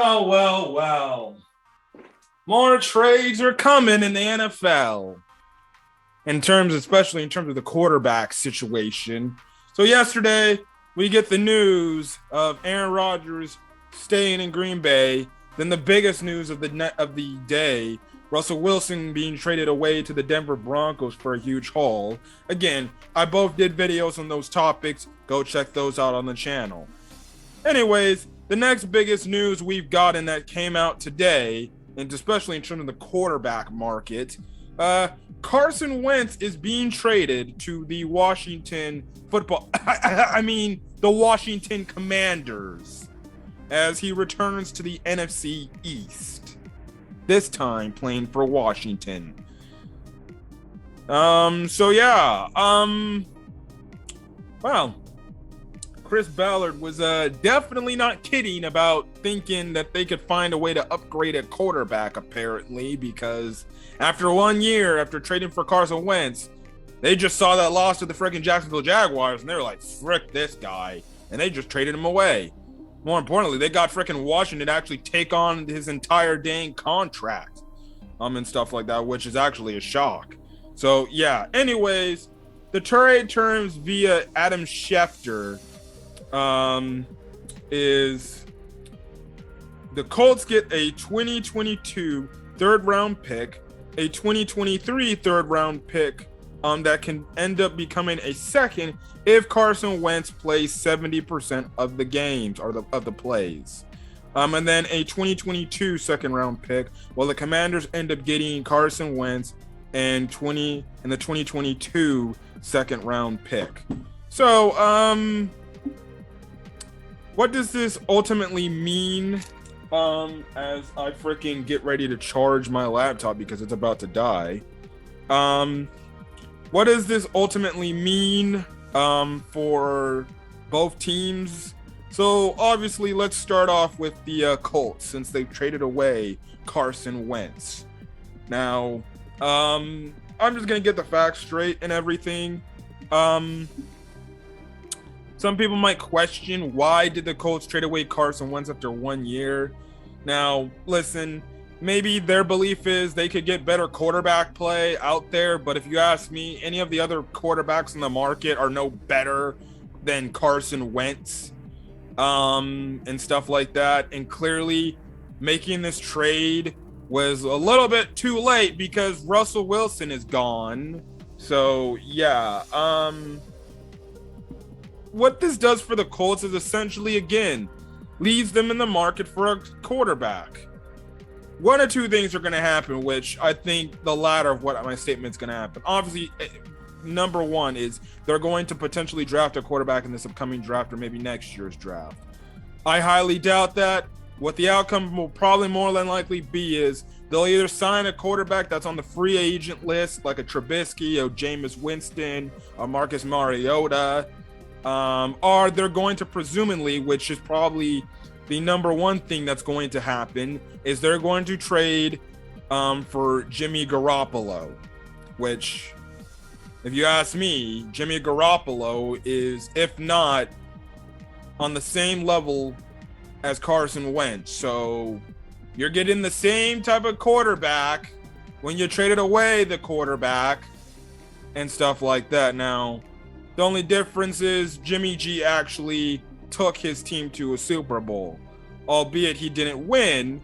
Well. More trades are coming in the NFL. Especially in terms of the quarterback situation. So yesterday, we get the news of Aaron Rodgers staying in Green Bay. Then the biggest news of the day, Russell Wilson being traded away to the Denver Broncos for a huge haul. Again, I both did videos on those topics. Go check those out on the channel. Anyways, the next biggest news we've gotten that came out today, and especially in terms of the quarterback market, Carson Wentz is being traded to the Washington the Washington Commanders, as he returns to the NFC East. This time playing for Washington. Chris Ballard was definitely not kidding about thinking that they could find a way to upgrade a quarterback, apparently, because after 1 year, after trading for Carson Wentz, they just saw that loss to the freaking Jacksonville Jaguars, and they were like, frick this guy, and they just traded him away. More importantly, they got freaking Washington to actually take on his entire dang contract, and stuff like that, which is actually a shock. So, yeah, anyways, the trade terms via Adam Schefter is the Colts get a 2022 third round pick, a 2023 third round pick that can end up becoming a second if Carson Wentz plays 70% of the games or of the plays. And then a 2022 second round pick, while the Commanders end up getting Carson Wentz and the 2022 second round pick. So, what does this ultimately mean? As I freaking get ready to charge my laptop because it's about to die. What does this ultimately mean for both teams? So obviously, let's start off with the Colts, since they've traded away Carson Wentz. Now, I'm just gonna get the facts straight and everything. Some people might question, why did the Colts trade away Carson Wentz after 1 year? Now, listen, maybe their belief is they could get better quarterback play out there, but if you ask me, any of the other quarterbacks in the market are no better than Carson Wentz, and stuff like that. And clearly, making this trade was a little bit too late because Russell Wilson is gone. So, yeah, what this does for the Colts is essentially, again, leaves them in the market for a quarterback. One or two things are going to happen, which I think the latter of what my statement is going to happen. Obviously, number one is they're going to potentially draft a quarterback in this upcoming draft or maybe next year's draft. I highly doubt that. What the outcome will probably more than likely be is they'll either sign a quarterback that's on the free agent list, like a Trubisky or Jameis Winston or Marcus Mariota, or they're going to presumably, which is probably the number one thing that's going to happen, is they're going to trade for Jimmy Garoppolo, which, if you ask me, Jimmy Garoppolo is, if not on the same level as Carson Wentz. So you're getting the same type of quarterback when you traded away the quarterback and stuff like that. Now, the only difference is Jimmy G actually took his team to a Super Bowl. Albeit he didn't win,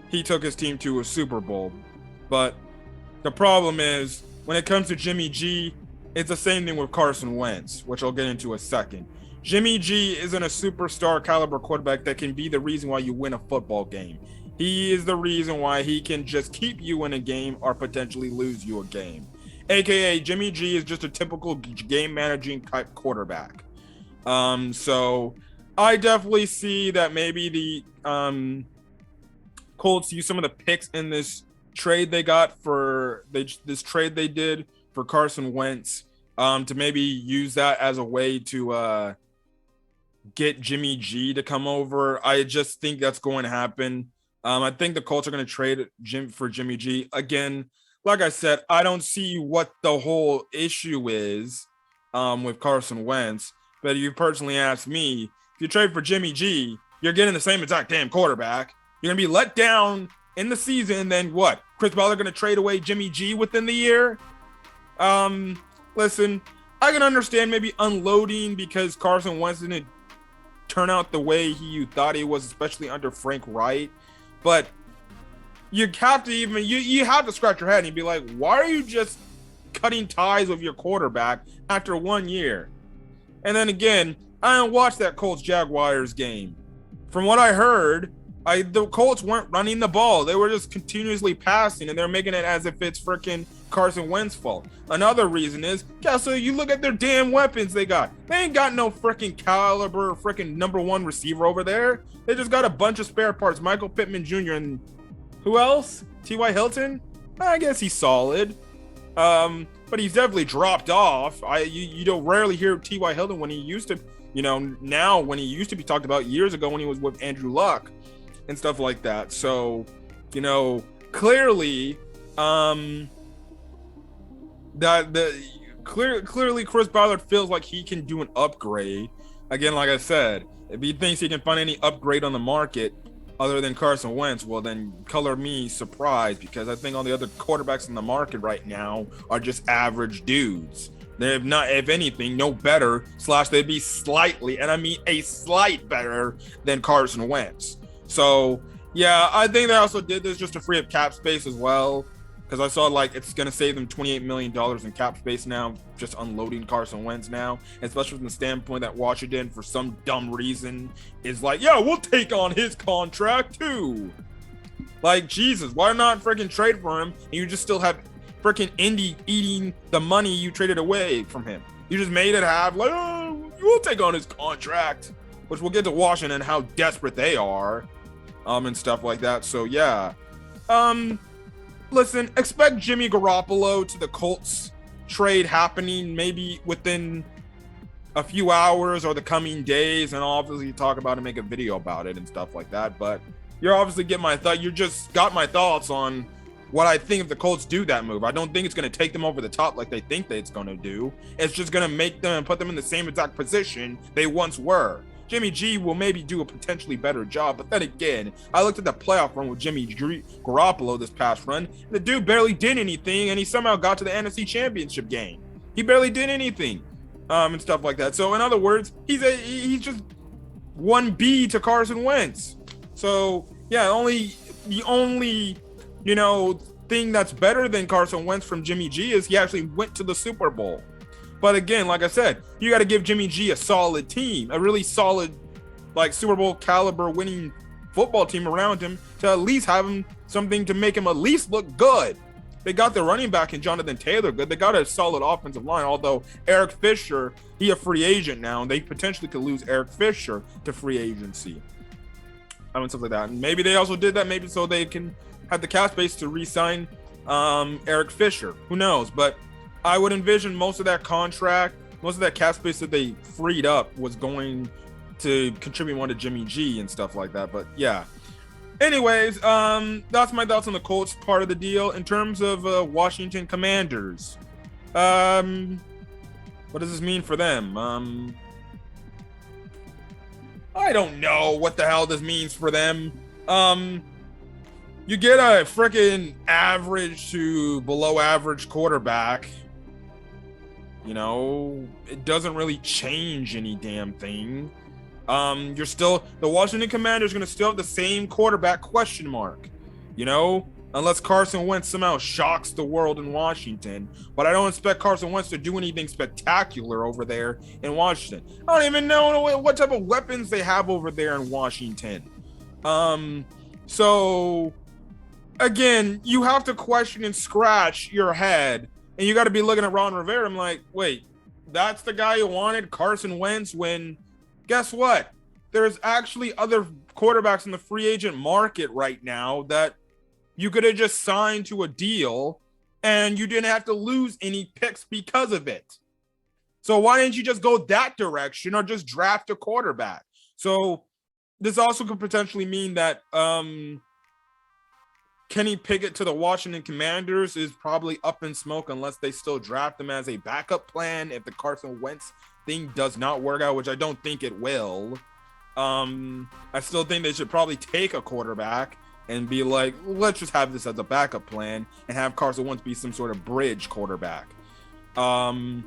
he took his team to a Super Bowl. But the problem is, when it comes to Jimmy G, it's the same thing with Carson Wentz, which I'll get into in a second. Jimmy G isn't a superstar caliber quarterback that can be the reason why you win a football game. He is the reason why he can just keep you in a game or potentially lose you a game. AKA, Jimmy G is just a typical game managing type quarterback. So I definitely see that maybe the Colts use some of the picks in this trade they got this trade they did for Carson Wentz, to maybe use that as a way to get Jimmy G to come over. I just think that's going to happen. I think the Colts are going to trade for Jimmy G. Again, like I said, I don't see what the whole issue is with Carson Wentz. But if you personally ask me, if you trade for Jimmy G, you're getting the same exact damn quarterback. You're going to be let down in the season. And then what? Chris Ballard going to trade away Jimmy G within the year? Listen, I can understand maybe unloading because Carson Wentz didn't turn out the way you thought he was, especially under Frank Wright. But you have to you have to scratch your head and be like, why are you just cutting ties with your quarterback after 1 year? And then again, I didn't watch that Colts-Jaguars game. From what I heard, the Colts weren't running the ball. They were just continuously passing, and they're making it as if it's freaking Carson Wentz's fault. Another reason is, yeah, so you look at their damn weapons they got. They ain't got no freaking caliber freaking #1 receiver over there. They just got a bunch of spare parts. Michael Pittman Jr. and who else? T.Y. Hilton? I guess he's solid. But he's definitely dropped off. You don't rarely hear T.Y. Hilton when he used to, now when he used to be talked about years ago when he was with Andrew Luck and stuff like that. So, clearly, clearly Chris Ballard feels like he can do an upgrade. Again, like I said, if he thinks he can find any upgrade on the market other than Carson Wentz, well then color me surprised, because I think all the other quarterbacks in the market right now are just average dudes. They're not, if anything, no better, / they'd be slightly, and I mean a slight better than Carson Wentz. So yeah, I think they also did this just to free up cap space as well, because I saw like it's going to save them $28 million in cap space now, just unloading Carson Wentz now, especially from the standpoint that Washington, for some dumb reason, is like, yeah, we'll take on his contract too. Like, Jesus, why not freaking trade for him and you just still have freaking Indy eating the money you traded away from him? You just made it have like, oh, we'll take on his contract, which we'll get to Washington, how desperate they are, and stuff like that. So yeah, listen, expect Jimmy Garoppolo to the Colts trade happening maybe within a few hours or the coming days, and I'll obviously talk about it and make a video about it and stuff like that. But you're obviously getting my thought. You just got my thoughts on what I think if the Colts do that move. I don't think it's going to take them over the top like they think that it's going to do. It's just going to make them and put them in the same exact position they once were. Jimmy G will maybe do a potentially better job, but then again, I looked at the playoff run with Jimmy Garoppolo this past run. The dude barely did anything, and he somehow got to the NFC Championship game. He barely did anything, and stuff like that. So in other words, he's just 1B to Carson Wentz. So yeah, the only thing that's better than Carson Wentz from Jimmy G is he actually went to the Super Bowl. But again, like I said, you got to give Jimmy G a solid team, a really solid, like Super Bowl caliber winning football team around him to at least have him something to make him at least look good. They got their running back in Jonathan Taylor good. They got a solid offensive line, although Eric Fisher, he a free agent now, and they potentially could lose Eric Fisher to free agency. I mean, stuff like that. And maybe they also did that maybe so they can have the cap space to re-sign Eric Fisher. Who knows? But I would envision most of that contract, most of that cap space that they freed up was going to contribute more to Jimmy G and stuff like that. But yeah. Anyways, that's my thoughts on the Colts part of the deal. In terms of Washington Commanders, what does this mean for them? I don't know what the hell this means for them. You get a freaking average to below average quarterback. It doesn't really change any damn thing. You're still, the Washington Commanders are going to still have the same quarterback question mark, unless Carson Wentz somehow shocks the world in Washington. But I don't expect Carson Wentz to do anything spectacular over there in Washington. I don't even know what type of weapons they have over there in Washington. So again, you have to question and scratch your head, and you got to be looking at Ron Rivera. I'm like, wait, that's the guy you wanted, Carson Wentz, when guess what? There's actually other quarterbacks in the free agent market right now that you could have just signed to a deal and you didn't have to lose any picks because of it. So why didn't you just go that direction or just draft a quarterback? So this also could potentially mean that Kenny Pickett to the Washington Commanders is probably up in smoke unless they still draft him as a backup plan if the Carson Wentz thing does not work out, which I don't think it will. I still think they should probably take a quarterback and be like, let's just have this as a backup plan and have Carson Wentz be some sort of bridge quarterback. So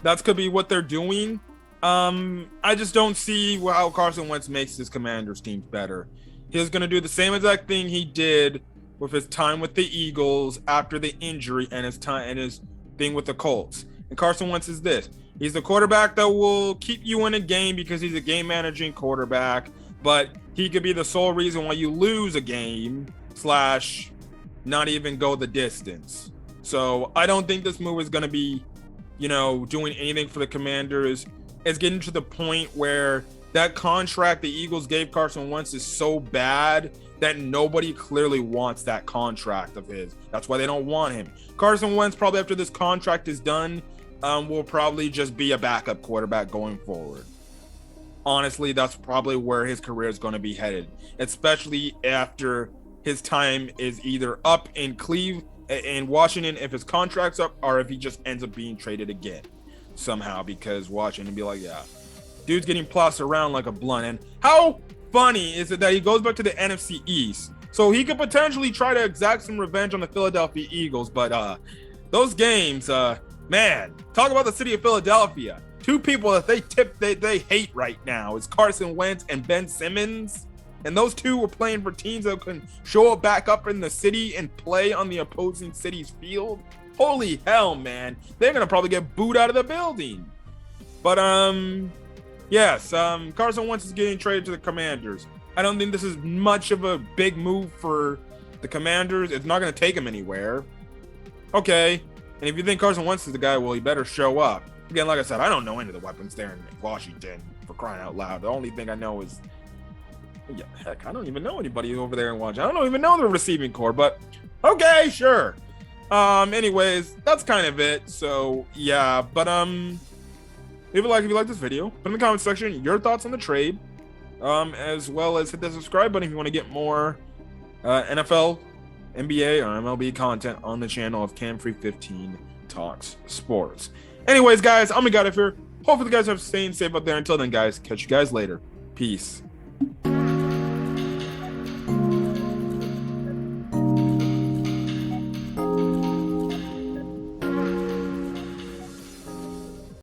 that could be what they're doing. I just don't see how Carson Wentz makes his Commanders teams better. He's going to do the same exact thing he did with his time with the Eagles after the injury and his thing with the Colts. And Carson Wentz is this. He's the quarterback that will keep you in a game because he's a game managing quarterback, but he could be the sole reason why you lose a game / not even go the distance. So I don't think this move is going to be, doing anything for the Commanders. It's getting to the point where that contract the Eagles gave Carson Wentz is so bad that nobody clearly wants that contract of his. That's why they don't want him. Carson Wentz, probably after this contract is done, will probably just be a backup quarterback going forward. Honestly, that's probably where his career is going to be headed, especially after his time is either up in Washington, if his contract's up, or if he just ends up being traded again somehow, because Washington be like, yeah, dude's getting tossed around like a blunt. And how funny is it that he goes back to the NFC East, so he could potentially try to exact some revenge on the Philadelphia Eagles, but those games, man, talk about the city of Philadelphia. Two people that they hate right now is Carson Wentz and Ben Simmons. And those two were playing for teams that can show up back up in the city and play on the opposing city's field. Holy hell, man. They're going to probably get booed out of the building. But, yes, Carson Wentz is getting traded to the Commanders. I don't think this is much of a big move for the Commanders. It's not going to take him anywhere. Okay. And if you think Carson Wentz is the guy, well, he better show up. Again, like I said, I don't know any of the weapons there in Washington, for crying out loud. The only thing I know is, yeah, heck, I don't even know anybody over there in Washington. I don't even know the receiving core, but okay, sure. Anyways, that's kind of it. So yeah, but leave a like if you like this video. Put in the comment section your thoughts on the trade, as well as hit the subscribe button if you want to get more NFL, NBA, or MLB content on the channel of Cam315 Talks Sports. Anyways, guys, I'm gonna get out of here. Hopefully, you guys are staying safe out there. Until then, guys, catch you guys later. Peace.